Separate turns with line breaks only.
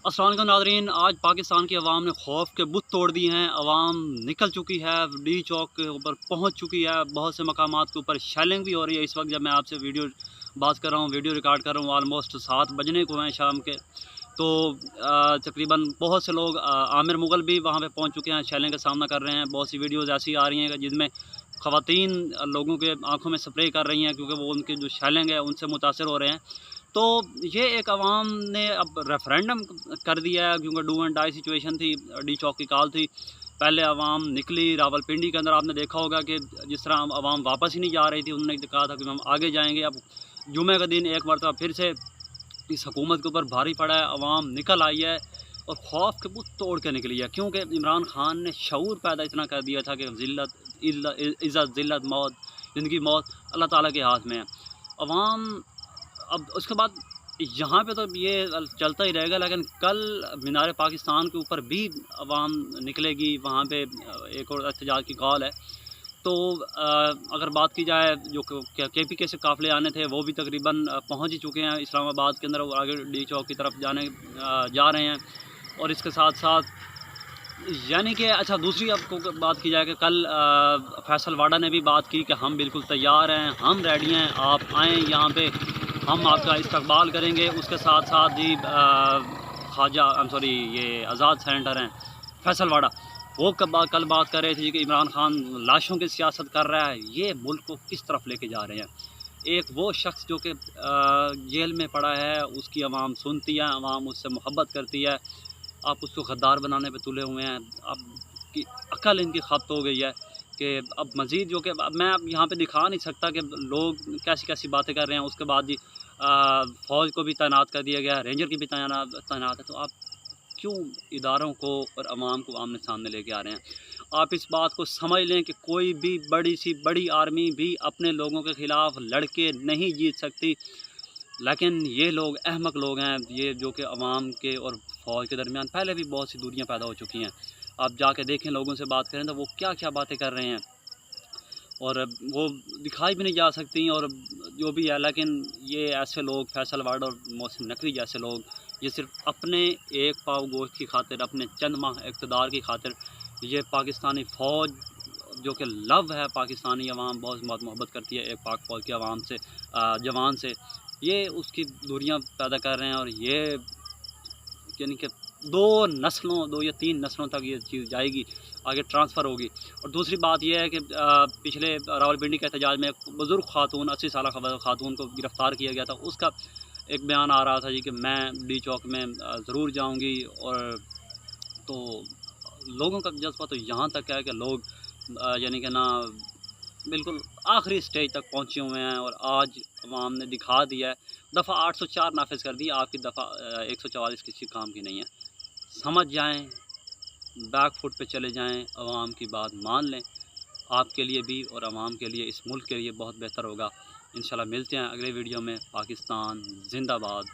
अस्सलाम वालेकुम नाज़रीन, आज पाकिस्तान की अवाम ने खौफ के बुत तोड़ दिए हैं। अवाम निकल चुकी है, डी चौक के ऊपर पहुंच चुकी है। बहुत से मकामात के ऊपर शेलिंग भी हो रही है। इस वक्त जब मैं आपसे बात कर रहा हूँ, वीडियो रिकॉर्ड कर रहा हूँ, ऑलमोस्ट 7 बजने को हैं शाम के। तो तकरीबन बहुत से लोग आमिर मुग़ल भी वहाँ पे पहुँच चुके हैं, शेलिंग का सामना कर रहे हैं। बहुत सी वीडियोज़ ऐसी आ रही हैं जिनमें ख़वातीन लोगों के आँखों में स्प्रे कर रही हैं, क्योंकि वो उनकी जो शेलिंग है उनसे मुतासर हो रहे हैं। तो ये एक अवाम ने अब रेफ़रेंडम कर दिया है, क्योंकि डू एंड डाई सिचुएशन थी, डी चौक की कॉल थी। पहले अवाम निकली, रावलपिंडी के अंदर आपने देखा होगा कि जिस तरह अवाम वापस ही नहीं जा रही थी, उन्होंने कहा था कि हम आगे जाएँगे। अब जुमे का दिन एक मरतबा फिर से इस हुकूमत के ऊपर भारी पड़ा है, अवाम निकल आई है और खौफ के बुत तोड़ के निकली है, क्योंकि इमरान खान ने शऊर पैदा इतना कर दिया था कि इज़्ज़त ज़िल्लत मौत, ज़िंदगी मौत अल्लाह ताला के हाथ में है। अवाम अब उसके बाद यहाँ पे तो ये चलता ही रहेगा, लेकिन कल मीनार पाकिस्तान के ऊपर भी अवाम निकलेगी। वहाँ पे एक और एहतजाज की कॉल है। तो अगर बात की जाए, जो KPK से काफ़िले आने थे वो भी तकरीबन पहुँच ही चुके हैं इस्लामाबाद के अंदर, और आगे डी चौक की तरफ जा रहे हैं। और इसके साथ साथ यानी कि अच्छा, दूसरी आपको बात की जाए कि कल फैसल वाडा ने भी बात की कि हम बिल्कुल तैयार हैं, हम रेडी हैं, आप आएँ यहाँ पे, हम आपका इस्तकबाल करेंगे। उसके साथ साथ जी ख्वाजा सॉरी ये आज़ाद सेनेटर हैं फैसल वाडा, वो कल बात कर रहे थे कि इमरान खान लाशों की सियासत कर रहा है, ये मुल्क को किस तरफ लेके जा रहे हैं। एक वो शख्स जो कि जेल में पड़ा है, उसकी आवाम सुनती है, आवाम उससे मोहब्बत करती है, आप उसको गद्दार बनाने पे तुले हुए हैं। अब की अकल इनकी ख़त्म हो गई है कि अब मज़ीद जो कि अब मैं अब यहाँ पे दिखा नहीं सकता कि लोग कैसी-कैसी बातें कर रहे हैं। उसके बाद जी फ़ौज को भी तैनात कर दिया गया है, रेंजर की भी तैनात है। तो आप क्यों इदारों को और अवाम को आमने-सामने लेके आ रहे हैं? आप इस बात को समझ लें कि कोई भी बड़ी सी बड़ी आर्मी भी अपने लोगों के ख़िलाफ़ लड़ के नहीं जीत सकती। लेकिन ये लोग अहमक लोग हैं, ये जो कि अवाम के और फ़ौज के दरमियान पहले भी बहुत सी दूरियां पैदा हो चुकी हैं। आप जाके देखें, लोगों से बात करें तो वो क्या-क्या बातें कर रहे हैं, और वो दिखाई भी नहीं जा सकती, और जो भी है। लेकिन ये ऐसे लोग, फैसल वाडा और मोहसिन नकवी जैसे लोग, ये सिर्फ़ अपने एक पाव गोश्त की खातिर, अपने चंद माह इक़्तिदार की खातिर, ये पाकिस्तानी फ़ौज जो कि लव है, पाकिस्तानी अवाम बहुत मोहब्बत करती है एक पाक फ़ौज की अवाम से, जवान से, ये उसकी दूरियां पैदा कर रहे हैं। और ये यानी कि 2 या 3 नस्लों तक ये चीज़ जाएगी, आगे ट्रांसफ़र होगी। और दूसरी बात ये है कि पिछले रावलपिंडी के एहतजाज में एक बुज़ुर्ग खातून, 80 साल खातून को गिरफ़्तार किया गया था। उसका एक बयान आ रहा था जी कि मैं डी चौक में ज़रूर जाऊँगी। और तो लोगों का जज़्बा तो यहाँ तक है कि लोग यानी कि ना बिल्कुल आखिरी स्टेज तक पहुँचे हुए हैं, और आज अवाम ने दिखा दिया है। दफ़ा 804 नाफिज़ कर दी, आपकी दफ़ा 144 किसी काम की नहीं है। समझ जाएँ, बैक फुट पे चले जाएँ, अवाम की बात मान लें। आपके लिए भी और अवाम के लिए, इस मुल्क के लिए बहुत बेहतर होगा। इंशाल्लाह मिलते हैं अगले वीडियो में। पाकिस्तान ज़िंदाबाद।